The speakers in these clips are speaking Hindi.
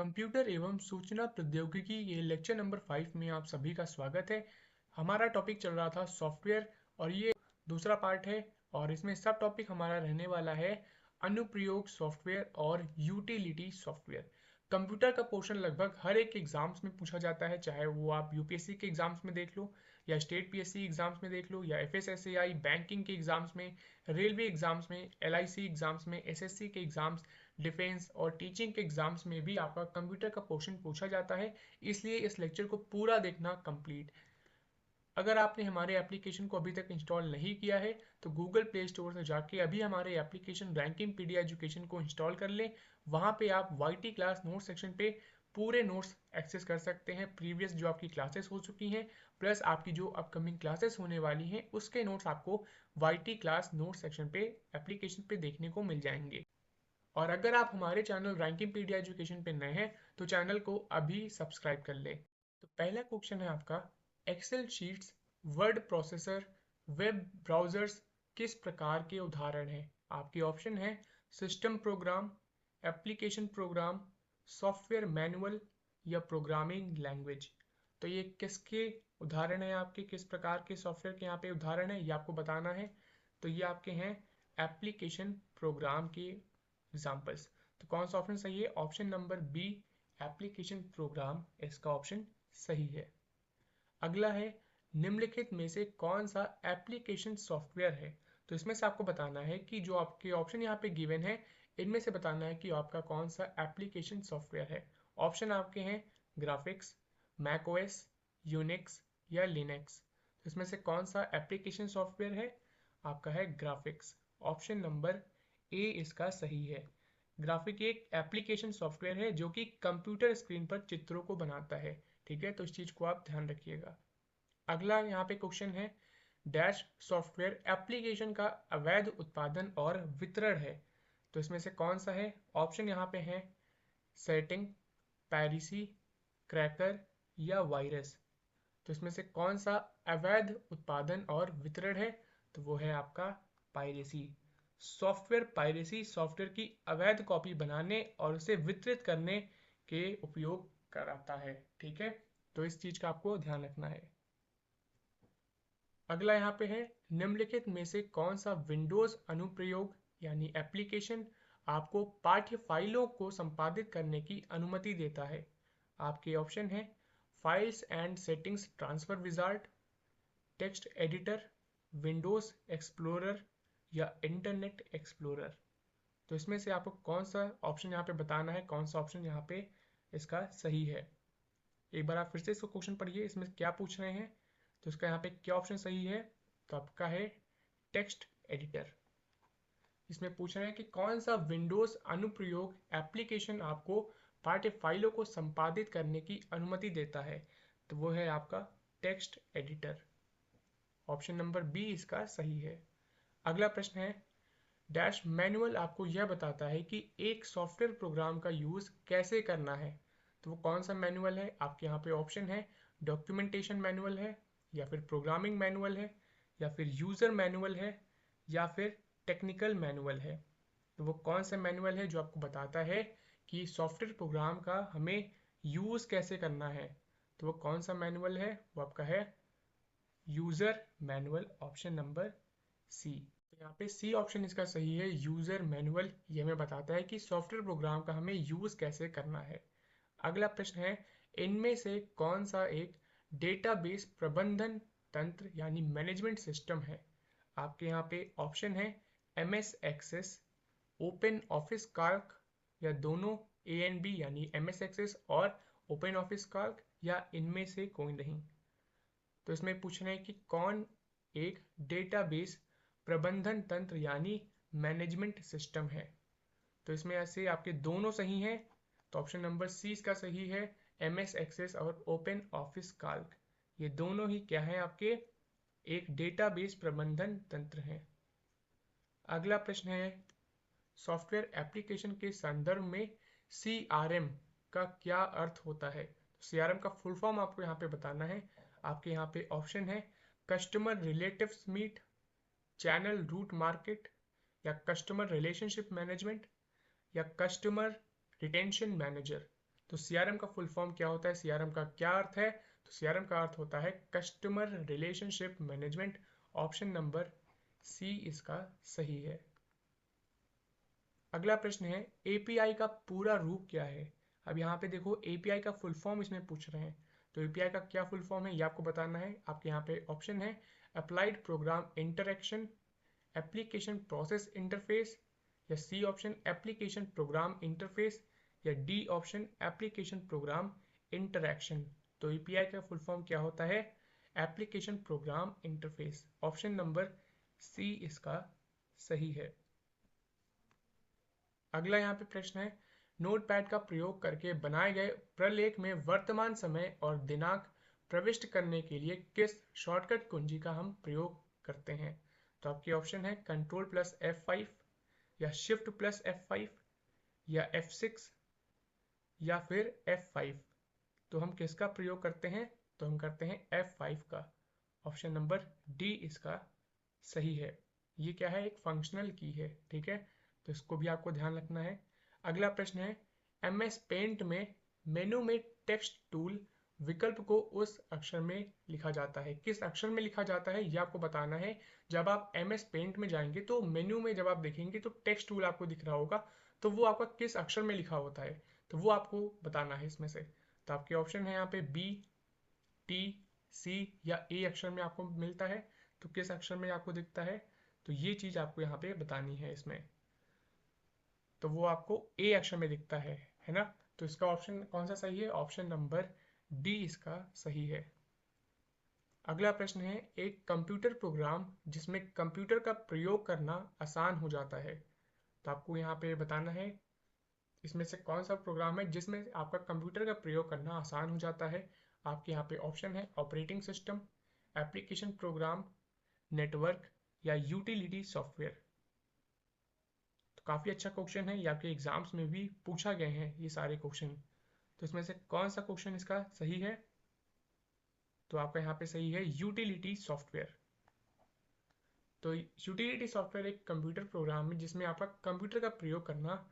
कंप्यूटर एवं सूचना प्रौद्योगिकी ये लेक्चर नंबर 5 में आप सभी का स्वागत है। हमारा टॉपिक चल रहा था सॉफ्टवेयर और ये दूसरा पार्ट है और इसमें सब टॉपिक हमारा रहने वाला है अनुप्रयोग सॉफ्टवेयर और यूटिलिटी सॉफ्टवेयर। कंप्यूटर का पोर्शन लगभग हर एक एग्जाम्स में पूछा जाता है, चाहे वो आप यूपीएससी के एग्जाम्स में देख लो या स्टेट पीएससी एग्जाम्स में देख लो या एफएसएसएआई बैंकिंग के एग्जाम्स में, रेलवे एग्जाम्स में, एलआईसी एग्जाम्स में, एसएससी के एग्जाम्स, डिफेंस और टीचिंग के एग्जाम्स में भी आपका कंप्यूटर का पोर्शन पूछा जाता है। इसलिए इस लेक्चर को पूरा देखना कंप्लीट। अगर आपने हमारे एप्लीकेशन को अभी तक इंस्टॉल नहीं किया है तो गूगल प्ले स्टोर से जाके अभी हमारे एप्लीकेशन रैंकिंग पीडिया एजुकेशन को इंस्टॉल कर लें। वहाँ पे आप वाईटी क्लास नोट सेक्शन पे पूरे नोट्स एक्सेस कर सकते हैं। प्रीवियस जो आपकी क्लासेस हो चुकी हैं प्लस आपकी जो अपकमिंग क्लासेस होने वाली हैं उसके नोट्स आपको वाईटी क्लास नोट सेक्शन पे एप्लीकेशन पे देखने को मिल जाएंगे। और अगर आप हमारे चैनल रैंकिंग पीडिया एजुकेशन पे नए हैं तो चैनल को अभी सब्सक्राइब कर ले। तो पहला क्वेश्चन है आपका, Excel sheets, word processor, web browsers किस प्रकार के उदाहरण हैं? आपके ऑप्शन है system program, application program, software manual या प्रोग्रामिंग लैंग्वेज। तो ये किसके उदाहरण है? आपके किस प्रकार के सॉफ्टवेयर के यहाँ पे उदाहरण है ये आपको बताना है। तो ये आपके हैं एप्लीकेशन प्रोग्राम के एग्जाम्पल्स। तो कौन सा ऑप्शन सही है? Option number B, application program, इसका ऑप्शन सही है। अगला है, निम्नलिखित में से कौन सा एप्लीकेशन सॉफ्टवेयर है? तो इसमें से आपको बताना है कि जो आपके ऑप्शन यहाँ पे गिवन है इनमें से बताना है कि आपका कौन सा एप्लीकेशन सॉफ्टवेयर है। ऑप्शन आपके हैं ग्राफिक्स, मैक ओएस, यूनिक्स या लिनक्स। तो इसमें से कौन सा एप्लीकेशन सॉफ्टवेयर है? आपका है ग्राफिक्स। ऑप्शन नंबर ए इसका सही है। ग्राफिक एक एप्लीकेशन सॉफ्टवेयर है जो कि कंप्यूटर स्क्रीन पर चित्रों को बनाता है। ठीक है, तो इस चीज को आप ध्यान रखिएगा। अगला यहाँ पे क्वेश्चन है, डैश सॉफ्टवेयर एप्लीकेशन का अवैध उत्पादन और वितरण है। तो इसमें से कौन सा है? ऑप्शन यहाँ पे है सेटिंग, पैरिसी, क्रैकर या वायरस। तो इसमें से कौन सा अवैध उत्पादन और वितरण है? तो वो है आपका पायरेसी। सॉफ्टवेयर पायरेसी सॉफ्टवेयर की अवैध कॉपी बनाने और उसे वितरित करने के उपयोग कराता है। ठीक है, तो इस चीज का आपको ध्यान रखना है। अगला यहाँ पे है, निम्नलिखित में से कौन सा विंडोज अनुप्रयोग यानी एप्लीकेशन आपको पाठ्य फाइलों को संपादित करने की अनुमति देता है? आपके ऑप्शन है files and settings transfer wizard, text editor, Windows explorer या इंटरनेट एक्सप्लोरर। तो इसमें से आपको कौन सा ऑप्शन यहाँ पे बताना है, कौन सा ऑप्शन यहाँ पे इसका सही है। एक बार आप फिर से इसको क्वेश्चन पढ़िए, इसमें क्या पूछ रहे हैं। तो इसका यहाँ पे क्या ऑप्शन सही है? तो आपका है टेक्स्ट एडिटर। इसमें पूछ रहे हैं कि कौन सा विंडोज अनुप्रयोग एप्लीकेशन आपको पाठ्य फाइलों को संपादित करने की अनुमति देता है। तो वो है आपका text editor. Option number B इसका सही है। अगला प्रश्न है, डैश मैनुअल आपको यह बताता है कि एक सॉफ्टवेयर प्रोग्राम का यूज कैसे करना है। तो वो कौन सा मैनुअल है? आपके यहाँ पे ऑप्शन है डॉक्यूमेंटेशन मैनुअल है या फिर प्रोग्रामिंग मैनुअल है या फिर यूजर मैनुअल है या फिर टेक्निकल मैनुअल है। तो वो कौन सा मैनुअल है जो आपको बताता है कि सॉफ्टवेयर प्रोग्राम का हमें यूज कैसे करना है? तो वो कौन सा मैनुअल है? वो आपका है user manual, option number C. तो यहाँ पे सी ऑप्शन इसका सही है। यूजर मैनुअल ये हमें बताता है कि सॉफ्टवेयर प्रोग्राम का हमें यूज कैसे करना है। अगला प्रश्न है, इनमें से कौन सा एक डेटाबेस प्रबंधन तंत्र यानी मैनेजमेंट सिस्टम है? आपके यहाँ पे ऑप्शन है MS Access, Open Office Calc या दोनों ए एंड बी यानी एमएस एक्सेस और ओपन ऑफिस कार्क या इनमें से कोई नहीं। तो इसमें पूछ रहे हैं कि कौन एक डेटाबेस प्रबंधन तंत्र यानी मैनेजमेंट सिस्टम है। तो इसमें ऐसे आपके दोनों सही हैं। तो ऑप्शन नंबर सी इसका सही है। एमएस एक्सेस और ओपन ऑफिस काल्क ये दोनों ही क्या हैं? आपके एक डेटाबेस प्रबंधन तंत्र हैं। अगला प्रश्न है, सॉफ्टवेयर एप्लीकेशन के संदर्भ में सीआरएम का क्या अर्थ होता है? सीआरएम का फुल फॉर्म आपको यहाँ पे बताना है। आपके यहाँ पे ऑप्शन है customer relatives meet, channel route market या कस्टमर रिलेशनशिप मैनेजमेंट या कस्टमर रिटेंशन मैनेजर। तो सीआरएम का फुल फॉर्म क्या होता है, सीआरएम का क्या अर्थ है? तो सीआरएम का अर्थ होता है customer relationship management. Option number C इसका सही है। अगला प्रश्न है एपीआई का पूरा रूप क्या है? अब यहाँ पे देखो एपीआई का फुल फॉर्म इसमें पूछ रहे हैं, तो एपीआई का क्या फुल फॉर्म है ये आपको बताना है। आपके यहाँ पे ऑप्शन है applied program interaction, application process interface, या C option application program interface, या D option application program interaction. तो एपीआई का फुल फॉर्म क्या होता है? Application program interface. Option number C इसका सही है। अगला यहाँ पे प्रश्न है नोटपैड का प्रयोग करके बनाए गए प्रलेख में वर्तमान समय और दिनांक प्रविष्ट करने के लिए किस शॉर्टकट कुंजी का हम प्रयोग करते हैं? तो आपके ऑप्शन है कंट्रोल प्लस F5, या शिफ्ट प्लस F5, या F6, या फिर F5। तो हम किसका प्रयोग करते हैं? तो हम करते हैं F5 का। ऑप्शन नंबर डी इसका सही है। ये क्या है? एक फंक्शनल की है, ठीक है, तो इसको भी आपको ध्यान रखना है। अगला प्रश्न है एमएस पेंट में मेनू में टेक्स्ट टूल विकल्प को उस अक्षर में लिखा जाता है, किस अक्षर में लिखा जाता है ये आपको बताना है। जब आप एमएस पेंट में जाएंगे तो मेन्यू में जब आप देखेंगे तो टेक्स्ट टूल आपको दिख रहा होगा, तो वो आपका किस अक्षर में लिखा होता है, तो वो आपको बताना है इसमें से। तो आपके ऑप्शन है यहाँ पे बी, टी, सी या ए अक्षर में आपको मिलता है, तो किस अक्षर में आपको दिखता है, तो ये चीज आपको यहाँ पे बतानी है इसमें। तो वो आपको ए अक्षर में दिखता है ना? तो इसका ऑप्शन कौन सा सही है? ऑप्शन नंबर डी इसका सही है। अगला प्रश्न है एक कंप्यूटर प्रोग्राम जिसमें कंप्यूटर का प्रयोग करना आसान हो जाता है, तो आपको यहाँ पे बताना है इसमें से कौन सा प्रोग्राम है जिसमें आपका कंप्यूटर का प्रयोग करना आसान हो जाता है। आपके यहाँ पे ऑप्शन है operating system, application program, network, या यूटिलिटी सॉफ्टवेयर। तो काफ़ी अच्छा क्वेश्चन है, ये आपके एग्जाम्स में भी पूछा गए हैं ये सारे क्वेश्चन। तो इसमें से कौन सा क्वेश्चन इसका सही है? तो आपका यहाँ पे सही है यूटिलिटी सॉफ्टवेयर। तो यूटिलिटी सॉफ्टवेयर एक कंप्यूटर प्रोग्राम है जिसमें आपका कंप्यूटर का प्रयोग करना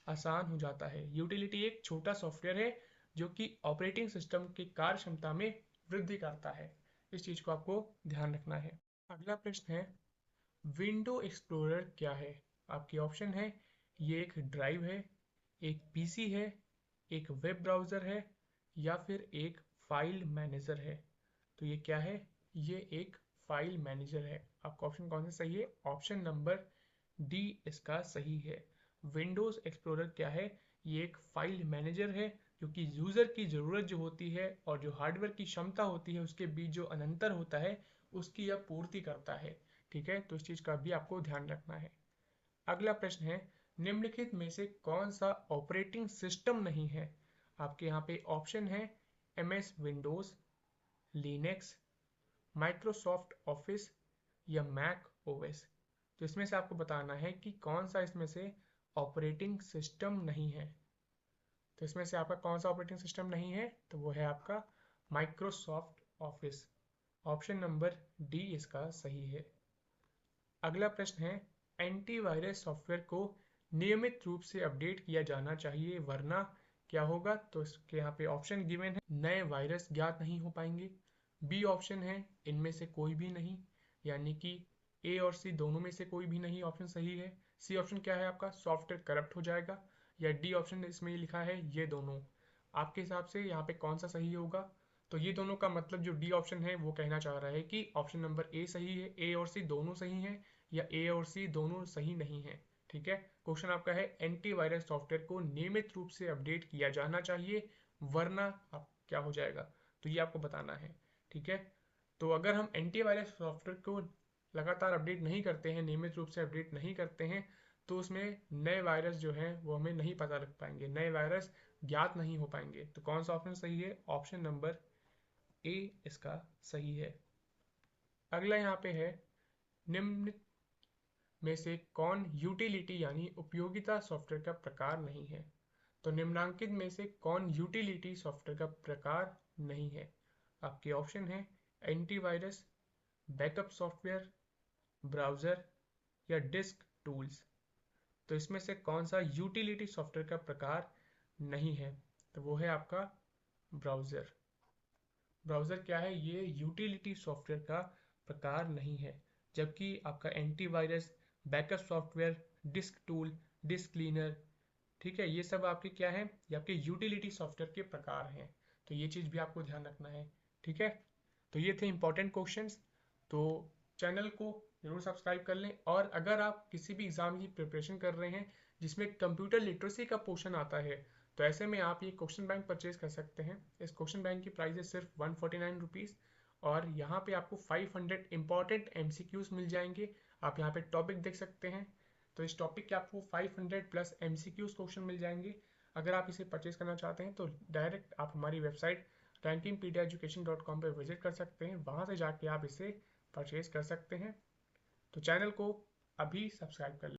आसान हो जाता है। यूटिलिटी एक छोटा सॉफ्टवेयर है जो कि ऑपरेटिंग सिस्टम की कार्य क्षमता में वृद्धि करता है। इस चीज़ को आपको ध्यान रखना है। अगला प्रश्न है विंडो एक्सप्लोरर क्या है? आपके ऑप्शन है ये एक ड्राइव है, एक पीसी है, एक वेब ब्राउज़र है, या फिर एक फाइल मैनेजर है। तो ये क्या है? ये एक फाइल मैनेजर है। आपका ऑप्शन कौन सा सही है? ऑप्शन नंबर डी इसका सही है। विंडोज़ एक्सप्लोरर क्या है? ये एक फाइल मैनेजर है जो कि यूज़र की ज़रूरत जो होती है और जो हार्डवेयर की क्षमता होती है उसके बीच जो अंतर होता है उसकी यह पूर्ति करता है। ठीक है, तो इस चीज़ का भी आपको ध्यान रखना है। अगला प्रश्न है निम्नलिखित में से कौन सा ऑपरेटिंग सिस्टम नहीं है? आपके यहाँ पे ऑप्शन है MS Windows, Linux, Microsoft office, या मैक ओएस। तो इसमें से आपको बताना है कि कौन सा इसमें से ऑपरेटिंग सिस्टम नहीं है। तो इसमें से आपका कौन सा ऑपरेटिंग सिस्टम नहीं है? तो वो है आपका Microsoft office. Option number D इसका सही है। अगला प्रश्न है एंटीवायरस सॉफ्टवेयर को नियमित रूप से अपडेट किया जाना चाहिए वरना क्या होगा? तो इसके यहाँ पे ऑप्शन गिवन है नए वायरस ज्ञात नहीं हो पाएंगे, बी ऑप्शन है इनमें से कोई भी नहीं, यानी कि ए और सी दोनों में से कोई भी नहीं ऑप्शन सही है, सी ऑप्शन क्या है आपका सॉफ्टवेयर करप्ट हो जाएगा, या डी ऑप्शन इसमें लिखा है ये दोनों। आपके हिसाब से यहाँ पे कौन सा सही होगा? तो ये दोनों का मतलब जो डी ऑप्शन है वो कहना चाह रहा है कि ऑप्शन नंबर ए सही है, ए और सी दोनों सही हैं, या ए और सी दोनों सही नहीं है। ठीक है, क्वेश्चन आपका है एंटीवायरस सॉफ्टवेयर को नियमित रूप से अपडेट किया जाना चाहिए वरना आप क्या हो जाएगा, तो ये आपको बताना है। ठीक है, तो अगर हम एंटीवायरस सॉफ्टवेयर को लगातार अपडेट नहीं करते हैं, नियमित रूप से अपडेट नहीं करते हैं, तो उसमें नए वायरस जो हैं वो हमें नहीं पता लग पाएंगे, नए वायरस ज्ञात नहीं हो पाएंगे। तो कौन सा ऑप्शन सही है? ऑप्शन नंबर ए इसका सही है। अगला यहाँ पे है निम्न में से कौन यूटिलिटी यानी उपयोगिता सॉफ्टवेयर का प्रकार नहीं है? तो निम्नांकित में से कौन यूटिलिटी सॉफ्टवेयर का प्रकार नहीं है? आपके ऑप्शन है एंटीवायरस, बैकअप सॉफ्टवेयर, ब्राउज़र, या डिस्क टूल्स। तो इसमें से कौन सा यूटिलिटी सॉफ्टवेयर का प्रकार नहीं है? तो वो है आपका ब्राउज़र। ब्राउज़र क्या है? ये यूटिलिटी सॉफ्टवेयर का प्रकार नहीं है, जबकि आपका antivirus, backup software, disk tool, disk cleaner, ठीक है, ये सब आपके क्या है? ये आपके यूटिलिटी सॉफ्टवेयर के प्रकार हैं। तो ये चीज़ भी आपको ध्यान रखना है, ठीक है। तो ये थे इंपॉर्टेंट क्वेश्चंस। तो चैनल को जरूर सब्सक्राइब कर लें, और अगर आप किसी भी एग्ज़ाम की प्रिपरेशन कर रहे हैं जिसमें कंप्यूटर लिटरेसी का पोर्शन आता है, तो ऐसे में आप ये क्वेश्चन बैंक परचेज कर सकते हैं। इस क्वेश्चन बैंक की प्राइस है सिर्फ 149 रुपीज़, और यहाँ पे आपको 500 इंपॉर्टेंट एमसीक्यूज मिल जाएंगे। आप यहाँ पे टॉपिक देख सकते हैं। तो इस टॉपिक के आपको 500 प्लस एमसीक्यूज क्वेश्चन मिल जाएंगे। अगर आप इसे परचेज करना चाहते हैं तो डायरेक्ट आप हमारी वेबसाइट rankingpediaeducation.com पर विजिट कर सकते हैं, वहाँ से जाके आप इसे परचेज कर सकते हैं। तो चैनल को अभी सब्सक्राइब कर लें।